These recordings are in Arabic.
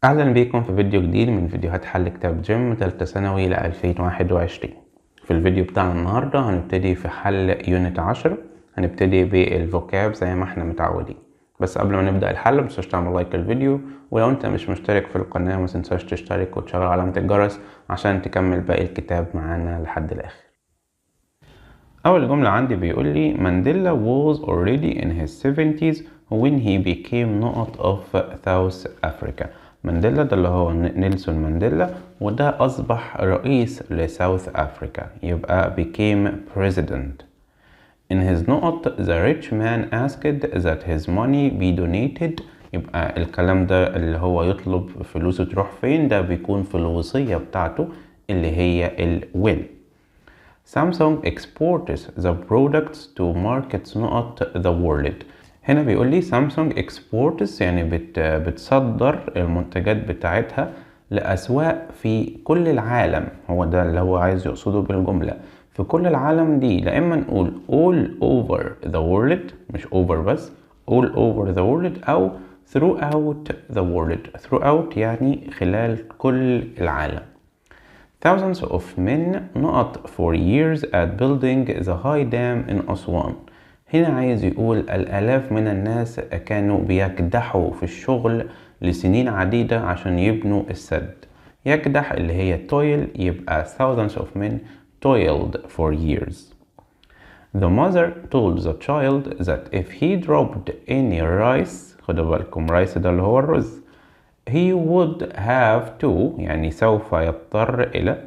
أهلا بيكم في فيديو جديد من فيديوهات حل كتاب جيم تالتة ثانوي ل 2021. في الفيديو بتاعنا النهاردة هنبتدي في حل يونت 10. هنبتدي بالفوكاب زي ما احنا متعودين، بس قبل ما نبدأ الحل متنساش تعمل لايك للفيديو، ولو انت مش مشترك في القناة متنساش تشترك وتشغل علامة الجرس عشان تكمل باقي الكتاب معانا لحد الآخر. أول جملة عندي بيقول لي Mandela was already in his 70s when he became نقط of South Africa. مانديلا ده اللي هو نيلسون مانديلا، وده أصبح رئيس لساوث أفريكا، يبقى became president. In his نقط the rich man asked that his money be donated. يبقى الكلام ده اللي هو يطلب فلوسه تروح فين ده بيكون في الوصية بتاعته اللي هي will. Samsung exports the products to markets نقط the world. هنا بيقول لي Samsung exports يعني بتصدر المنتجات بتاعتها لأسواق في كل العالم. هو ده اللي هو عايز يقصده بالجملة، في كل العالم دي. لا إما نقول all over the world، مش over بس، all over the world، أو throughout the world. throughout يعني خلال كل العالم. Thousands of men نقط for years at building the high dam in أسوان. هنا عايز يقول الآلاف من الناس كانوا بيكدحوا في الشغل لسنين عديدة عشان يبنوا السد. يكدح اللي هي toil، يبقى thousands of men toiled for years. The mother told the child that if he dropped any rice، خدوا بالكم rice ده اللي هو الرز، he would have to يعني سوف يضطر إلى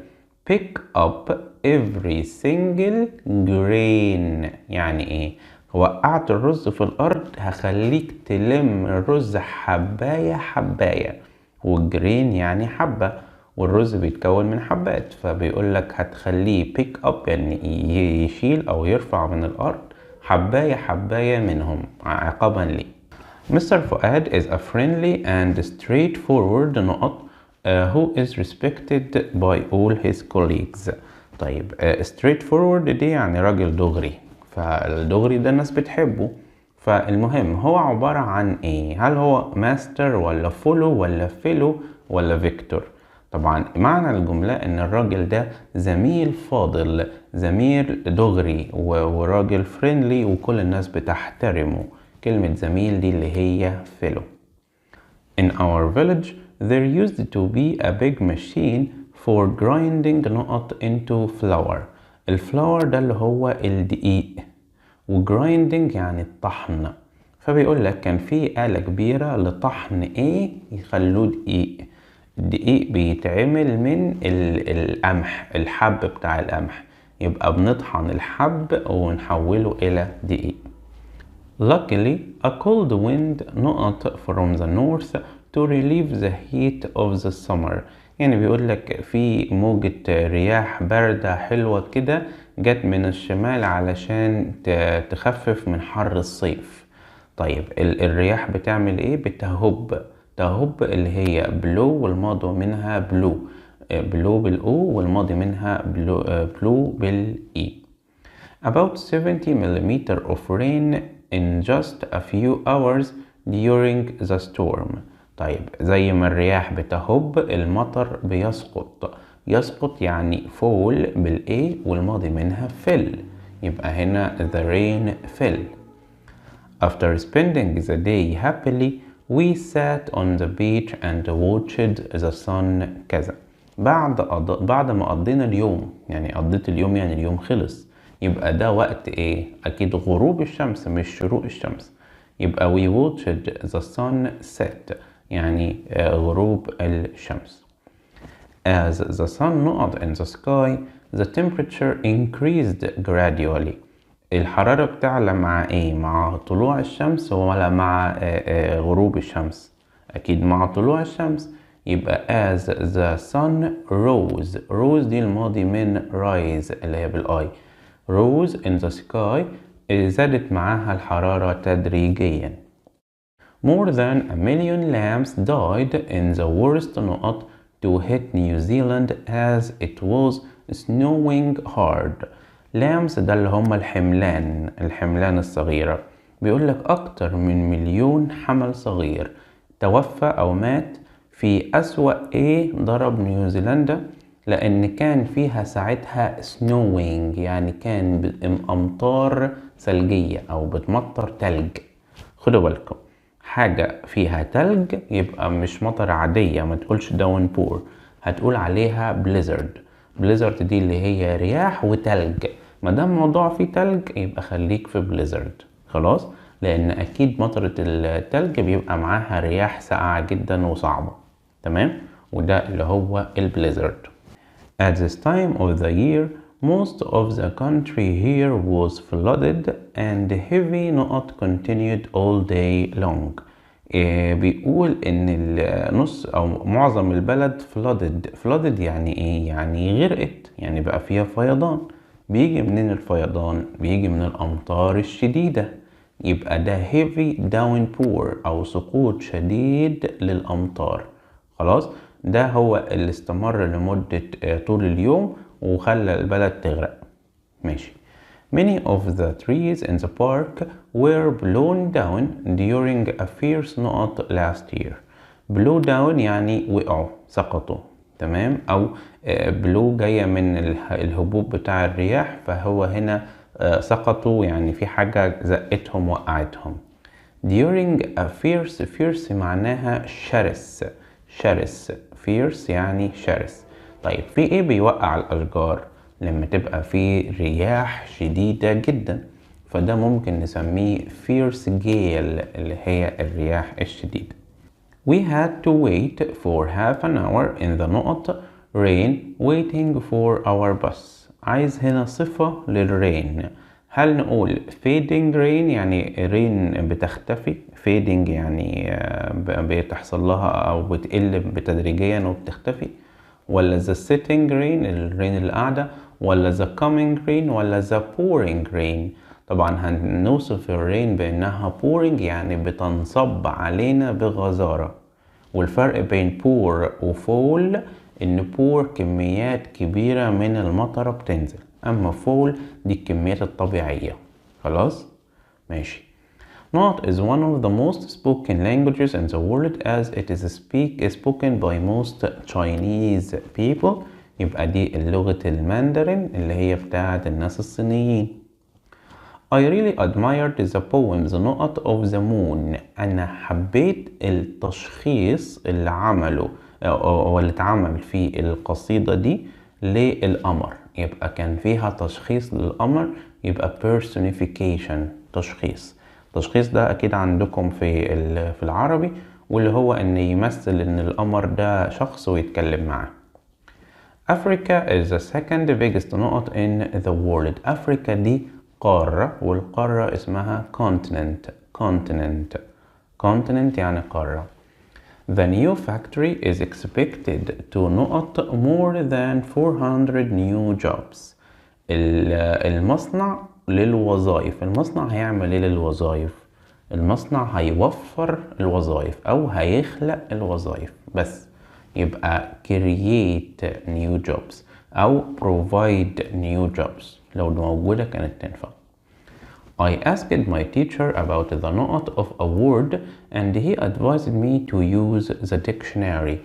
pick up every single grain. يعني إيه؟ وقعت الرز في الأرض هخليك تلم الرز حباية حباية، والجرين يعني حبة، والرز بيتكون من حبات، فبيقولك هتخليه pick up يعني يشيل أو يرفع من الأرض حباية حباية منهم عقابا ليه. Mr. Fuad is a friendly and straightforward نقط who is respected by all his colleagues. طيب straightforward دي يعني راجل دغري، فالدغري ده الناس بتحبه. فالمهم هو عبارة عن ايه؟ هل هو ماستر ولا فولو ولا فيلو ولا فيكتور؟ طبعا معنى الجملة ان الراجل ده زميل فاضل، زميل دغري وراجل فريندلي وكل الناس بتحترمه. كلمة زميل دي اللي هي fellow. In our village there used to be a big machine for grinding نقط into flour. الفلاور ده اللي هو الدقيق، وgrinding يعني الطحن. فبيقول لك كان في آلة كبيرة لطحن ايه؟ يخلوه دقيق. الدقيق بيتعمل من القمح، الحب بتاع القمح، يبقى بنطحن الحب ونحوله إلى دقيق. Luckily, a cold wind نقط from the north to relieve the heat of the summer. يعني بيقول لك في موجة رياح باردة حلوة كده جت من الشمال علشان تخفف من حر الصيف. طيب الرياح بتعمل ايه؟ بتهب. تهب اللي هي بلو والماضي منها بلو، بلو بالاو والماضي منها بلو بالاي. About 70 millimeter of rain in just a few hours during the storm. طيب زي ما الرياح بتهب المطر بيسقط. يسقط يعني fall بالاي والماضي منها fell، يبقى هنا the rain fell. After spending the day happily we sat on the beach and watched the sun كذا. بعد ما قضينا اليوم، يعني قضيت اليوم يعني اليوم خلص، يبقى ده وقت ايه؟ اكيد غروب الشمس مش شروق الشمس، يبقى we watched the sun set يعني غروب الشمس. As the sun نقط in the sky the temperature increased gradually. الحرارة بتعلى مع ايه؟ مع طلوع الشمس ولا مع غروب الشمس؟ اكيد مع طلوع الشمس، يبقى as the sun rose دي الماضي من rise اللي هي بالاي. rose in the sky زادت معاها الحرارة تدريجيا. More than 1,000,000 lambs died in the worst نقط to hit New Zealand as it was snowing hard. lambs ده اللي هم الحملان الصغيرة. بيقول لك أكتر من 1,000,000 حمل صغير توفى أو مات في أسوأ ايه ضرب نيوزيلندا، لأن كان فيها ساعتها snowing، يعني كان أمطار ثلجية أو بتمطر تلج. خدوا بالكم، حاجة فيها تلج يبقى مش مطر عادية، ما تقولش داون بور، هتقول عليها بليزرد. بليزرد دي اللي هي رياح وتلج، ما دام موضوع فيه تلج يبقى خليك في بليزرد. خلاص، لأن أكيد مطرة التلج بيبقى معاها رياح ساقعة جدا وصعبة. تمام، وده اللي هو البليزرد. At this time of the year, most of the country here was flooded and heavy not continued all day long. بيقول ان النص او معظم البلد flooded يعني ايه؟ يعني غرقت، يعني بقى فيها فيضان. بيجي منين الفيضان؟ بيجي من الامطار الشديدة، يبقى ده heavy downpour او سقوط شديد للامطار. خلاص، ده هو اللي استمر لمدة طول اليوم وخلى البلد تغرق. ماشي. Many of the trees in the park were blown down during a fierce snow last year. blow down يعني وقعوا، سقطوا. تمام، أو blow جاية من الهبوب بتاع الرياح، فهو هنا سقطوا يعني في حاجة زقتهم وقعتهم. during a fierce معناها شرس، شرس. fierce يعني شرس. طيب في ايه بيوقع الاشجار؟ لما تبقى في رياح شديدة جدا، فده ممكن نسميه fierce gale اللي هي الرياح الشديدة. We had to wait for half an hour in the rain waiting for our bus. عايز هنا صفة للرين. هل نقول fading rain يعني rain بتختفي، fading يعني بتحصل لها أو بتقل بتدريجيا وبتختفي، ولا the sitting rain الرين اللي قاعدة، ولا the coming rain، ولا the pouring rain؟ طبعا هنوصف الرين بأنها pouring يعني بتنصب علينا بغزارة. والفرق بين pour وفول إن pour كميات كبيرة من المطرة بتنزل، أما فول دي الكميات الطبيعية. خلاص؟ ماشي. Not is one of the most spoken languages in the world as it is spoken by most Chinese people. يبقى دي اللغة الماندرين اللي هي بتاعت الناس الصينيين. I really admired the poems نقط of the moon. أنا حبيت التشخيص اللي عمله أو اللي اتعمل في القصيدة دي للقمر. يبقى كان فيها تشخيص للقمر، يبقى personification، تشخيص. التشخيص ده أكيد عندكم في العربي، واللي هو إن يمثل إن القمر ده شخص ويتكلم معاه. Africa is the second biggest نقط in the world. أفريكا دي قارة، والقارة اسمها continent. continent يعني قارة. The new factory is expected to نقط more than 400 new jobs. المصنع للوظائف. المصنع هيعمل ايه للوظائف؟ المصنع هيوفر الوظائف او هيخلق الوظائف بس. يبقى create new jobs او provide new jobs، لو موجودة كانت تنفع. I asked my teacher about the نقط of a word and he advised me to use the dictionary.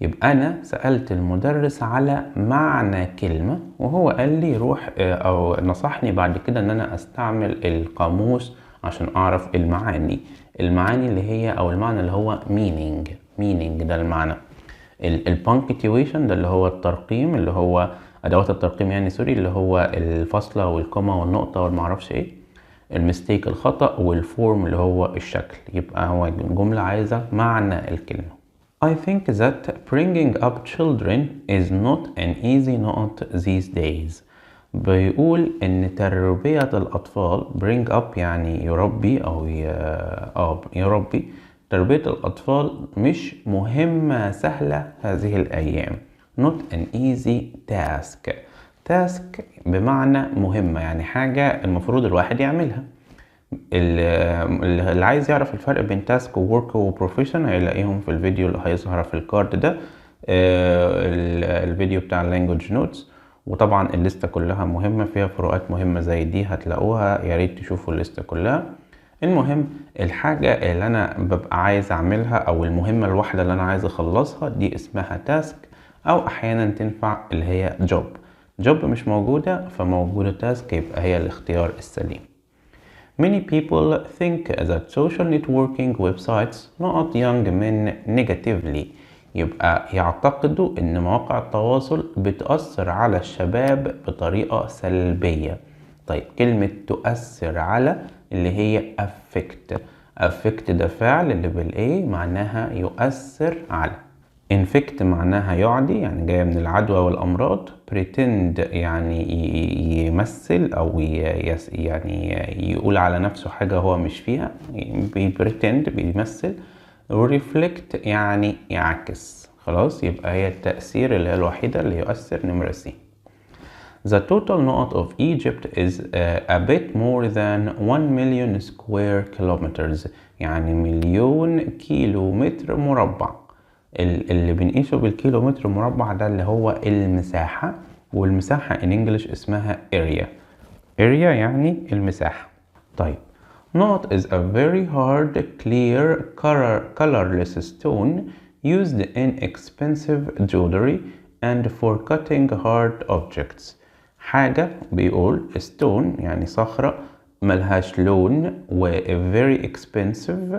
يبقى أنا سألت المدرس على معنى كلمة، وهو قال لي روح أو نصحني بعد كده إن أنا أستعمل القاموس عشان أعرف المعاني اللي هي أو المعنى اللي هو meaning ده المعنى. البانكتويشن ده اللي هو الترقيم، اللي هو أدوات الترقيم يعني سوري، اللي هو الفاصلة والكومة والنقطة والمعرفش إيه. المستيك الخطأ، والفورم اللي هو الشكل. يبقى هو الجملة عايزة معنى الكلمة. I think that bringing up children is not an easy not these days. بيقول إن تربية الأطفال bring up يعني يربي أو يربي. تربية الأطفال مش مهمة سهلة هذه الأيام. not an easy task بمعنى مهمة، يعني حاجة المفروض الواحد يعملها. اللي عايز يعرف الفرق بين تاسك وورك وبروفيشن هيلاقيهم في الفيديو اللي هيظهر في الكارد ده، الفيديو بتاع اللانجوج نوتس. وطبعا الليستة كلها مهمة، فيها فروقات مهمة زي دي هتلاقوها، يا ريت تشوفوا الليستة كلها. المهم الحاجة اللي أنا ببقى عايز أعملها أو المهمة الواحدة اللي أنا عايز أخلصها دي اسمها تاسك، أو أحيانا تنفع اللي هي جوب مش موجودة فموجودة تاسك، يبقى هي الاختيار السليم. Many people think that social networking websites not young men negatively. يبقى يعتقدوا إن مواقع التواصل بتأثر على الشباب بطريقة سلبية. طيب كلمة تؤثر على اللي هي affect ده فعل اللي بالإيه معناها يؤثر على. infect معناها يعدي، يعني جاية من العدوى والأمراض. pretend يعني يمثل أو يعني يقول على نفسه حاجة هو مش فيها، pretend بيمثل. reflect يعني يعكس. خلاص يبقى هي التأثير اللي هي الوحيدة اللي يؤثر نمرة C. The total lot of Egypt is a bit more than 1 million square kilometers، يعني 1,000,000 كيلومتر مربع. اللي بنقيسه بالكيلومتر مربع ده اللي هو المساحة، والمساحة in English اسمها area يعني المساحة. طيب Not is a very hard, clear, colorless stone used in expensive jewelry and for cutting hard objects. حاجة بيقول stone يعني صخرة ملهاش لون و very expensive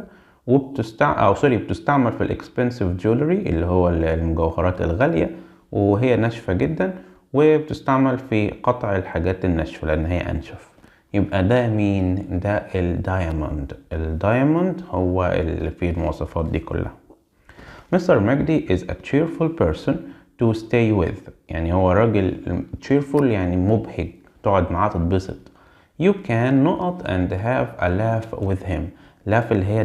بتستعمل في الاكسبنسيف جولري اللي هو المجوهرات الغالية، وهي ناشفة جدا وبتستعمل في قطع الحاجات الناشفة لأن هي أنشف. يبقى ده مين؟ ده الدايموند هو اللي فيه المواصفات دي كلها. Mr. Magdi is a cheerful person to stay with، يعني هو راجل cheerful يعني مبهج، تقعد معاه تتبسط. You can نقط and have a laugh with him. laugh اللي هي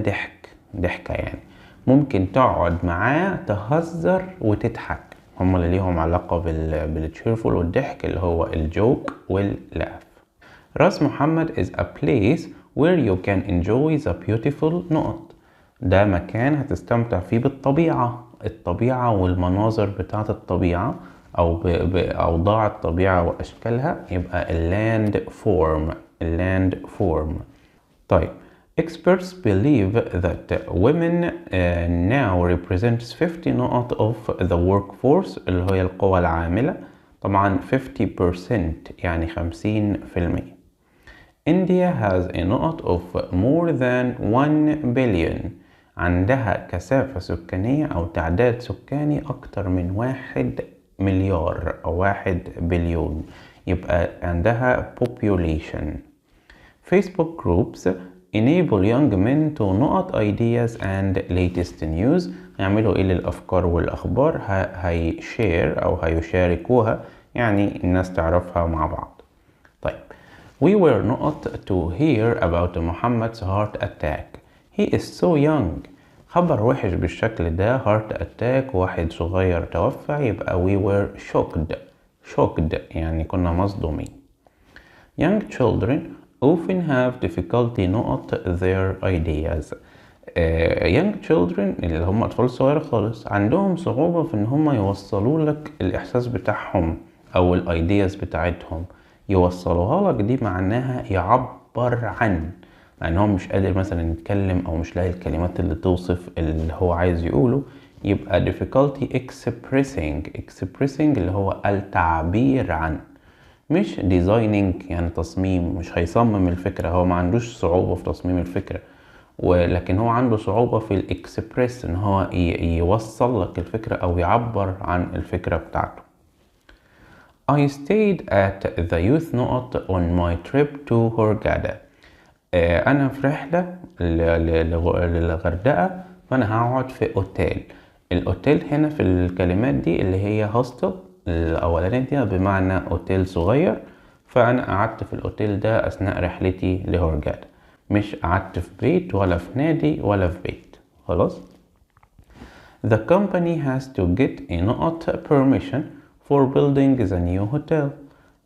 ضحكة يعني، ممكن تقعد معاه تهزر وتضحك. هما اللي ليهم علاقة بالتشيرفول والضحك اللي هو الجوك واللاف. راس محمد is a place where you can enjoy the beautiful نقط. ده مكان هتستمتع فيه الطبيعة والمناظر بتاعة الطبيعة أو بأوضاع الطبيعة وأشكالها، يبقى اللاند فورم. طيب Experts believe that women now represents 50 نقط of the workforce اللي هي القوى العاملة، طبعا 50% يعني 50%. India has a نقط of more than 1 billion، عندها كثافة سكانية أو تعداد سكاني أكتر من 1 مليار أو 1 بليون، يبقى عندها population. Facebook groups enable young men to نقط ideas and latest news. يعملوا ايه للأفكار والأخبار؟ هيشير أو هيشاركوها، يعني الناس تعرفها مع بعض. طيب We were not to hear about Muhammad's heart attack. He is so young. خبر وحش بالشكل ده، heart attack واحد صغير توفى، يبقى we were shocked يعني كنا مصدومين. Young children often have difficulty نقط their ideas. young children اللي هم أطفال صغيرة خالص عندهم صعوبة في إن هم يوصلوا لك الإحساس بتاعهم أو الأيدياز بتاعتهم، يوصلوها لك. دي معناها يعبر عن، يعني هو مش قادر مثلا يتكلم أو مش لاقي الكلمات اللي توصف اللي هو عايز يقوله، يبقى difficulty expressing اللي هو التعبير عن، مش designing يعني تصميم، مش هيصمم الفكرة، هو ما عندوش صعوبة في تصميم الفكرة، ولكن هو عنده صعوبة في الاكسبريس ان هو يوصل لك الفكرة او يعبر عن الفكرة بتاعته. I stayed at the youth نقط on my trip to Hurghada. انا في رحلة للغردقة، فانا هقعد في اوتيل. الاوتيل هنا في الكلمات دي اللي هي هوستل الأولانية دي بمعنى أوتيل صغير، فأنا قعدت في الأوتيل ده أثناء رحلتي لهورغادا، مش قعدت في بيت ولا في نادي ولا في بيت. خلاص. The company has to get a نقط permission for building the new hotel.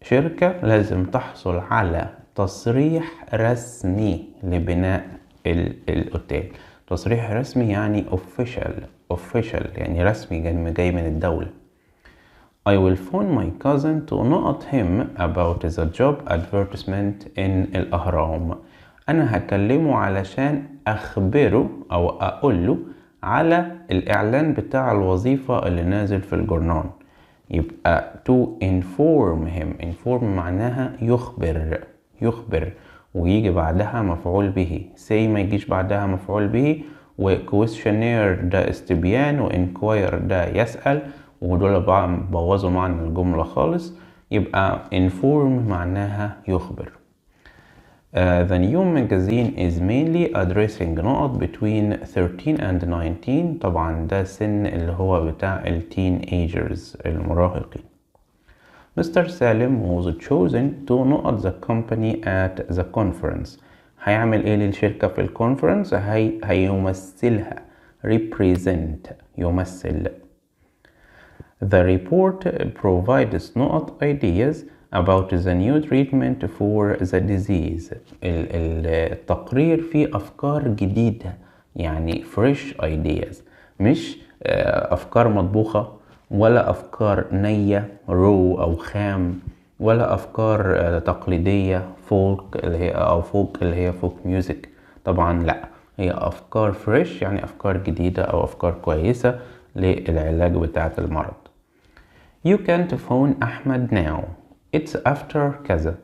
شركة لازم تحصل على تصريح رسمي لبناء الأوتيل. تصريح رسمي يعني official يعني رسمي جاي من الدولة. I will phone my cousin to نقط him about the job advertisement in الأهرام. انا هكلمه علشان اخبره او اقوله على الاعلان بتاع الوظيفة اللي نازل في الجورنال. يبقى to inform him. inform معناها يخبر ويجي بعدها مفعول به. say ما يجيش بعدها مفعول به. و questionnaire ده استبيان، و inquire ده يسأل، ودول بوظوا معنى الجملة خالص. يبقى inform معناها يخبر. The new magazine is mainly addressing نقط between 13 and 19. طبعا ده سن اللي هو بتاع teenagers المراهقين. Mr. Salim was chosen to نقط the company at the conference. هيعمل ايه للشركة في الكونفرنس؟ هيمثلها represent يمثل. The report provides نقط ideas about the new treatment for the disease. التقرير فيه أفكار جديدة، يعني fresh ideas، مش أفكار مطبوخة ولا أفكار نية raw أو خام، ولا أفكار تقليدية folk اللي هي folk music. طبعا لا، هي أفكار fresh يعني أفكار جديدة أو أفكار كويسة للعلاج بتاعة المرض. You can't phone أحمد now. It's after كذا.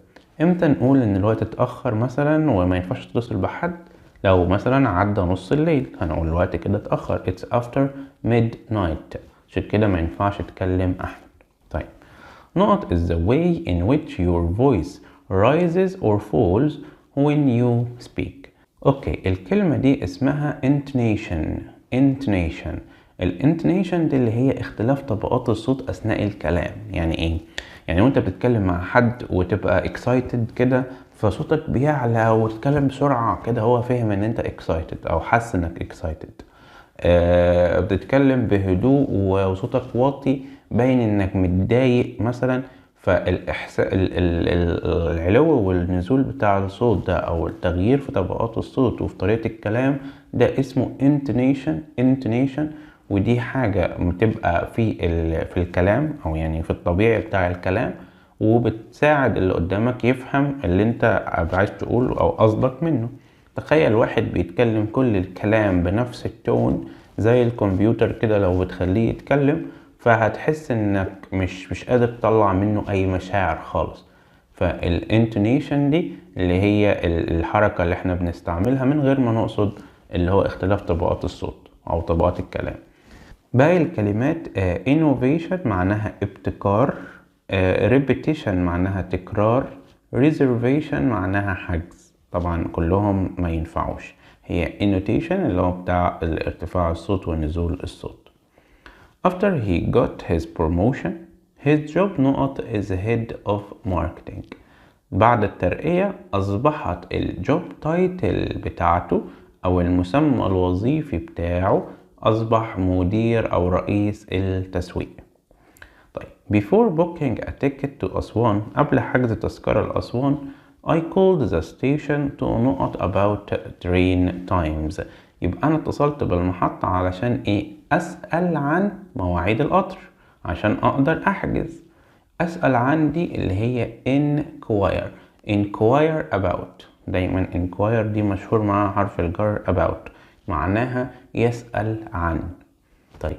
امتى نقول ان الوقت اتأخر مثلا وما ينفعش تتصل بحد؟ لو مثلا عدى نص الليل هنقول الوقت كده اتأخر. It's after midnight. عشان كده ما ينفعش تكلم أحمد. طيب، نقط is the way in which your voice rises or falls when you speak. اوكي، الكلمة دي اسمها intonation. الانتونيشن دي اللي هي اختلاف طبقات الصوت اثناء الكلام. يعني ايه؟ يعني وانت بتتكلم مع حد وتبقى excited كده فصوتك بيعلى وتتكلم بسرعة كده، هو فاهم ان انت excited او حاسس انك excited. بتتكلم بهدوء وصوتك واطي باين انك متضايق مثلا، فالإحساس العلو والنزول بتاع الصوت ده او التغيير في طبقات الصوت وفي طريقة الكلام ده اسمه intonation. ودي حاجة بتبقى في الكلام او يعني في الطبيعي بتاع الكلام، وبتساعد اللي قدامك يفهم اللي انت عايز تقوله او قصدك منه. تخيل واحد بيتكلم كل الكلام بنفس التون زي الكمبيوتر كده، لو بتخليه يتكلم فهتحس انك مش قادر تطلع منه اي مشاعر خالص. فالانتونيشن دي اللي هي الحركة اللي احنا بنستعملها من غير ما نقصد، اللي هو اختلاف طبقات الصوت او طبقات الكلام. باقي الكلمات innovation معناها ابتكار، repetition معناها تكرار، reservation معناها حجز. طبعا كلهم ما ينفعوش. هي annotation اللي هو بتاع ارتفاع الصوت ونزول الصوت. After he got his promotion, his job نقط is head of marketing. بعد الترقية أصبحت الجوب تايتل بتاعته أو المسمى الوظيفي بتاعه أصبح مدير أو رئيس التسويق. طيب، before booking a ticket to أسوان، قبل حجز تذكرة لأسوان، I called the station to نقط about train times. يبقى أنا اتصلت بالمحطة علشان إيه؟ أسأل عن مواعيد القطر عشان أقدر أحجز. أسأل عن دي اللي هي inquire about. دايما inquire دي مشهور مع حرف الجر about، معناها يسأل عن. طيب،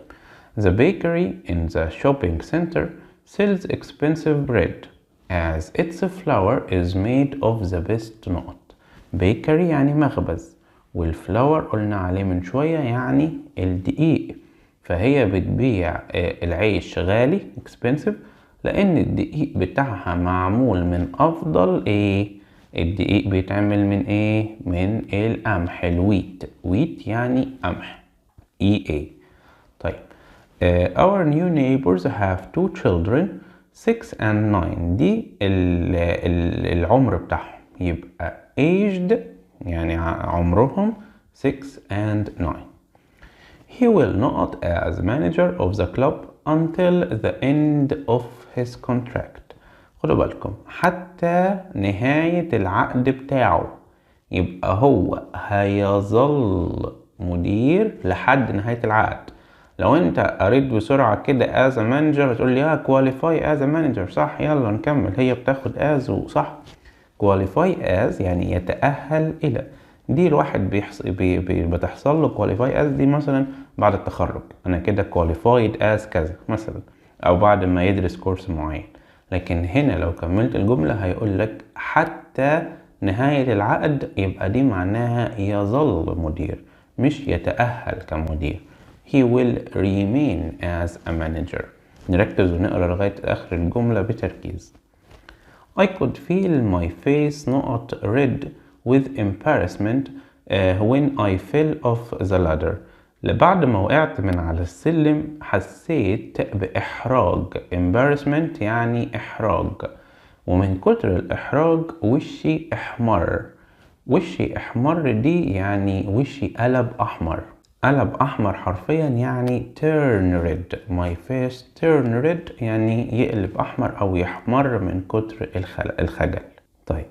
the bakery in the shopping center sells expensive bread as its flour is made of the best نقط. bakery يعني مخبز، والفلاور قلنا عليه من شوية يعني الدقيق، فهي بتبيع العيش غالي expensive لأن الدقيق بتاعها معمول من أفضل إيه؟ الدقيق بيتعمل من إيه؟ من القمح، الويت. ويت يعني قمح، EA. طيب، our new neighbors have 2 children 6 and 9. دي العمر بتاعهم، يبقى aged يعني عمرهم 6 and 9. He will not as manager of the club until the end of his contract. خدوا بالكم، حتى نهاية العقد بتاعه، يبقى هو هيظل مدير لحد نهاية العقد. لو انت قريت بسرعة كده as a manager هتقول لي qualify as a manager، صح؟ يلا نكمل، هي بتاخد as وصح qualify as يعني يتأهل إلى. دي الواحد بتحصل له qualify as دي مثلا بعد التخرج، أنا كده qualified as كذا مثلا، أو بعد ما يدرس كورس معين. لكن هنا لو كملت الجملة هيقول لك حتى نهاية العقد، يبقى دي معناها يظل مدير مش يتأهل كمدير. He will remain as a manager. نركز ونقرأ لغاية آخر الجملة بتركيز. I could feel my face not red with embarrassment when I fell off the ladder. بعد ما وقعت من على السلم حسيت بإحراج. embarrassment يعني إحراج، ومن كتر الإحراج وشي احمر. وشي احمر دي يعني وشي قلب أحمر. قلب أحمر حرفيا يعني turn red. my face turn red يعني يقلب أحمر أو يحمر من كتر الخجل. طيب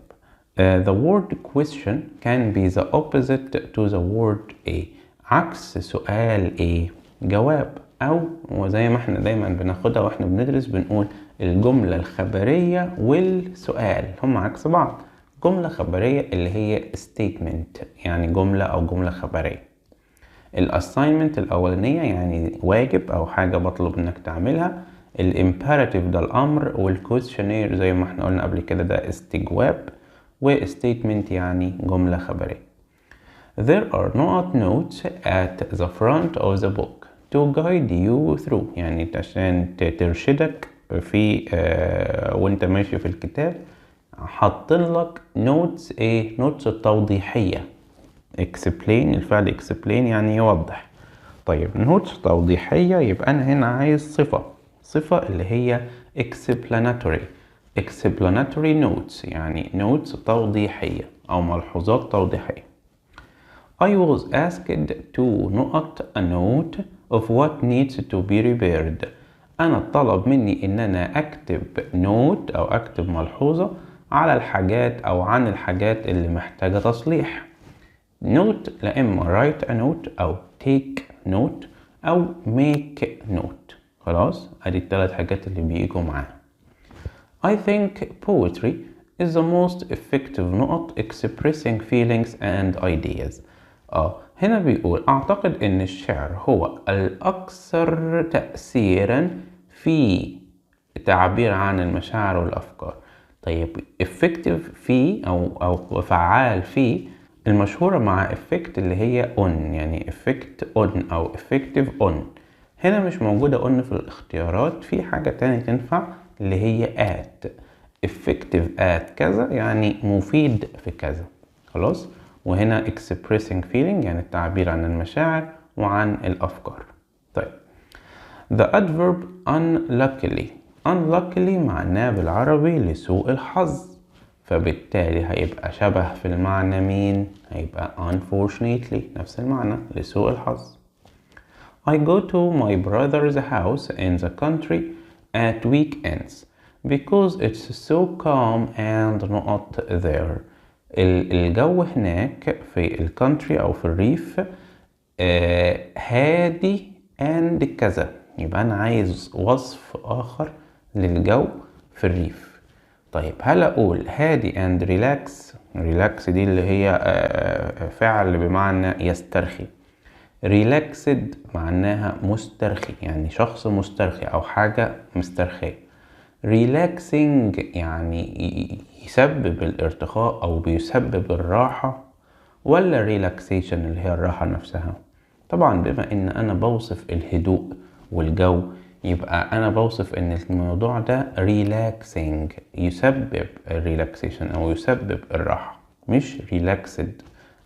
the word question can be the opposite to the word a. عكس سؤال a جواب، أو وزي ما احنا دايما بناخدها واحنا بندرس بنقول الجملة الخبرية والسؤال هم عكس بعض. جملة خبرية اللي هي statement يعني جملة أو جملة خبرية. الاساينمنت الأولانية يعني واجب أو حاجة بطلب إنك تعملها. الامبيراتيف ده الأمر، والكويشنير زي ما احنا قلنا قبل كده ده استجواب، وstatement يعني جملة خبرية. There are not notes at the front of the book to guide you through يعني عشان ترشدك في وانت ماشي في الكتاب. حاطين لك notes ايه؟ notes توضيحية. explain الفعل explain يعني يوضح. طيب notes توضيحية يبقى أنا هنا عايز صفة اللي هي explanatory notes يعني notes توضيحية أو ملحوظات توضيحية. I was asked to note a note of what needs to be repaired. أنا طلب مني إن أنا أكتب note أو أكتب ملحوظة على الحاجات أو عن الحاجات اللي محتاجة تصليح. note لا إما write a note أو take note أو make note. خلاص أدي الثلاث حاجات اللي بيجوا معاها. I think poetry is the most effective note expressing feelings and ideas. هنا بيقول أعتقد إن الشعر هو الأكثر تأثيرا في التعبير عن المشاعر والأفكار. طيب effective في أو فعال في المشهورة مع effect اللي هي on يعني effect on أو effective on. هنا مش موجودة on في الاختيارات، في حاجة تانية تنفع اللي هي at. effective at كذا يعني مفيد في كذا. خلاص، وهنا expressing feeling يعني التعبير عن المشاعر وعن الأفكار. طيب the adverb unluckily معناه بالعربي لسوء الحظ، فبالتالي هيبقى شبه في المعنى مين؟ هيبقى unfortunately نفس المعنى لسوء الحظ. I go to my brother's house in the country at weekends because it's so calm and not there. الجو هناك في الكونتري أو في الريف هادي and كذا، يبقى أنا عايز وصف آخر للجو في الريف. طيب هل أقول هادي and relax دي اللي هي فعل بمعنى يسترخي. relaxed معناها مسترخي يعني شخص مسترخي أو حاجة مسترخية. relaxing يعني يسبب الارتخاء أو بيسبب الراحة، ولا relaxation اللي هي الراحة نفسها. طبعا بما إن أنا بوصف الهدوء والجو يبقى أنا بوصف إن الموضوع ده relaxing يسبب relaxation أو يسبب الراحة مش relaxed.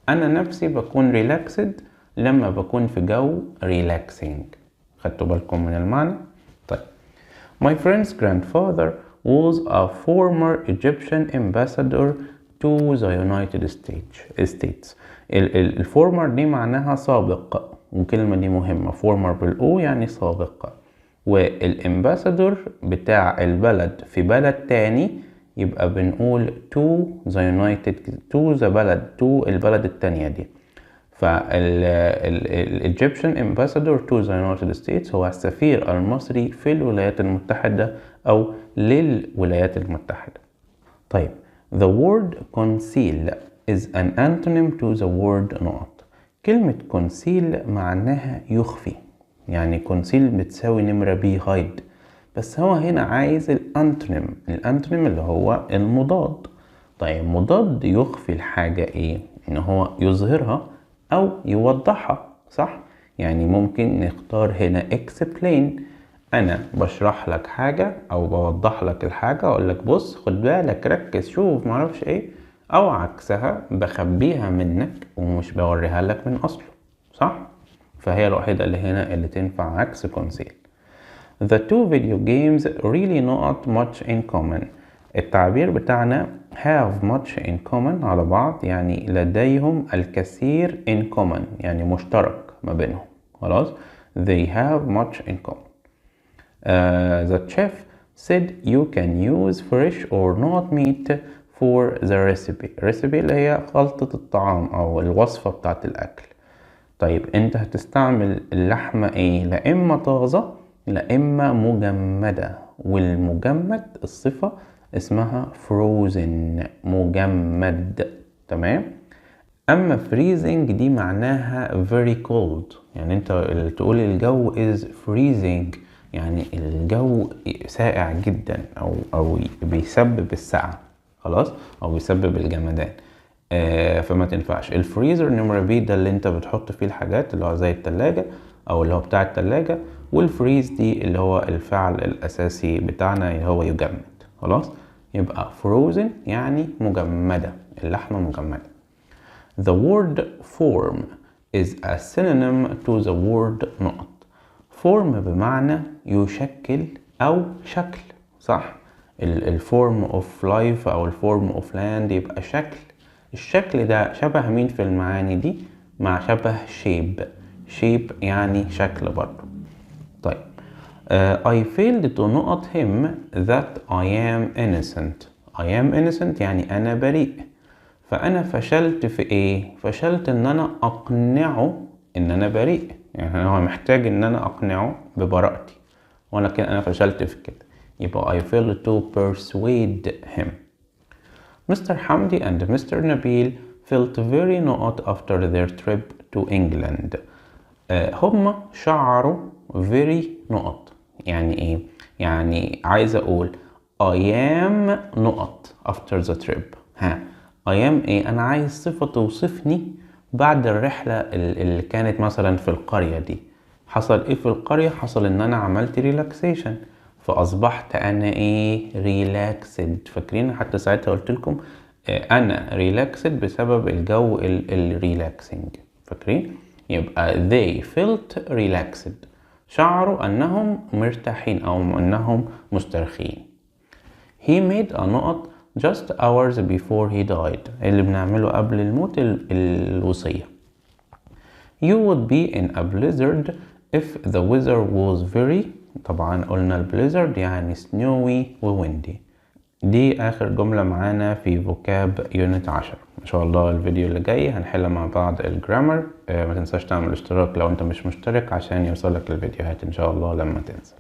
أنا نفسي بكون relaxed لما بكون في جو relaxing. خدتوا بالكم من المعنى؟ طيب My friend's grandfather was a former Egyptian ambassador to the United States. الفورمر دي معناها سابق، والكلمة دي مهمة. فورمر بالأو يعني سابق، والامباسادور بتاع البلد في بلد تاني يبقى بنقول to البلد التانية دي. فالإيجيبشن امباسادور to the United States هو السفير المصري في الولايات المتحدة أو للولايات المتحدة. طيب The word conceal is an antonym to the word نقط. كلمة conceal معناها يخفي، يعني conceal بتساوي نمرة B hide، بس هو هنا عايز الانتونيم اللي هو المضاد. طيب مضاد يخفي الحاجة ايه؟ ان هو يظهرها او يوضحها، صح؟ يعني ممكن نختار هنا explain، انا بشرح لك حاجة او بوضح لك الحاجة، اقول لك بص خد بالك ركز شوف معرفش ايه، او عكسها بخبيها منك ومش بوريها لك من اصله، صح؟ فهي الوحيدة اللي هنا اللي تنفع عكس conceal. The two video games really not much in common. التعبير بتاعنا have much in common على بعض، يعني لديهم الكثير in common، يعني مشترك ما بينهم. خلاص they have much in common. The chef said you can use fresh or not meat for the recipe اللي هي خلطة الطعام أو الوصفة بتاعت الأكل. طيب أنت هتستعمل اللحمة إيه؟ لا إما طازة لا إما مجمدة، والمجمد الصفة اسمها frozen، مجمد، تمام؟ أما freezing دي معناها very cold، يعني أنت تقول الجو is freezing يعني الجو ساقع جدا أو بيسبب السقعة، خلاص؟ أو بيسبب الجمدان. فما تنفعش. الفريزر نمرة بي ده اللي انت بتحط فيه الحاجات اللي هو زي التلاجة او اللي هو بتاع التلاجة، والفريز دي اللي هو الفعل الاساسي بتاعنا اللي هو يجمد. خلاص يبقى frozen يعني مجمدة، اللحمة مجمدة. The word form is a synonym to the word نقط. form بمعنى يشكل او شكل، صح؟ الفورم اوف لايف او الفورم اوف لاند يبقى شكل. الشكل ده شبه مين في المعاني دي؟ مع شبه shape يعني شكل برضو. طيب I failed to نقط him that I am innocent يعني أنا بريء. فأنا فشلت في إيه؟ فشلت إن أنا أقنعه إن أنا بريء، يعني هو محتاج إن أنا أقنعه ببراءتي، ولكن أنا فشلت في كده، يبقى I failed to persuade him. Mr. Hamdi and Mr. Nabil felt very نقط after their trip to England. هما شعروا very نقط، يعني ايه؟ يعني عايز اقول I am نقط after the trip. I am ايه؟ انا عايز صفة توصفني بعد الرحلة اللي كانت مثلا في القرية دي. حصل ايه في القرية؟ حصل ان انا عملت relaxation، فاصبحت انا ايه؟ relaxed. فاكرين حتى ساعتها قلت لكم انا relaxed بسبب الجو الريلاكسنج، فاكرين؟ يبقى they felt relaxed، شعروا انهم مرتاحين او انهم مسترخين. He made a نقط just hours before he died، اللي بنعمله قبل الموت الوصية. You would be in a blizzard if the weather was very، طبعا قلنا البليزرد يعني snowy و windy. دي اخر جملة معانا في فوكاب يونت 10. ان شاء الله الفيديو اللي جاي هنحل مع بعض الجرامر. ما تنساش تعمل اشتراك لو انت مش مشترك عشان يوصلك الفيديوهات ان شاء الله لما تنزل.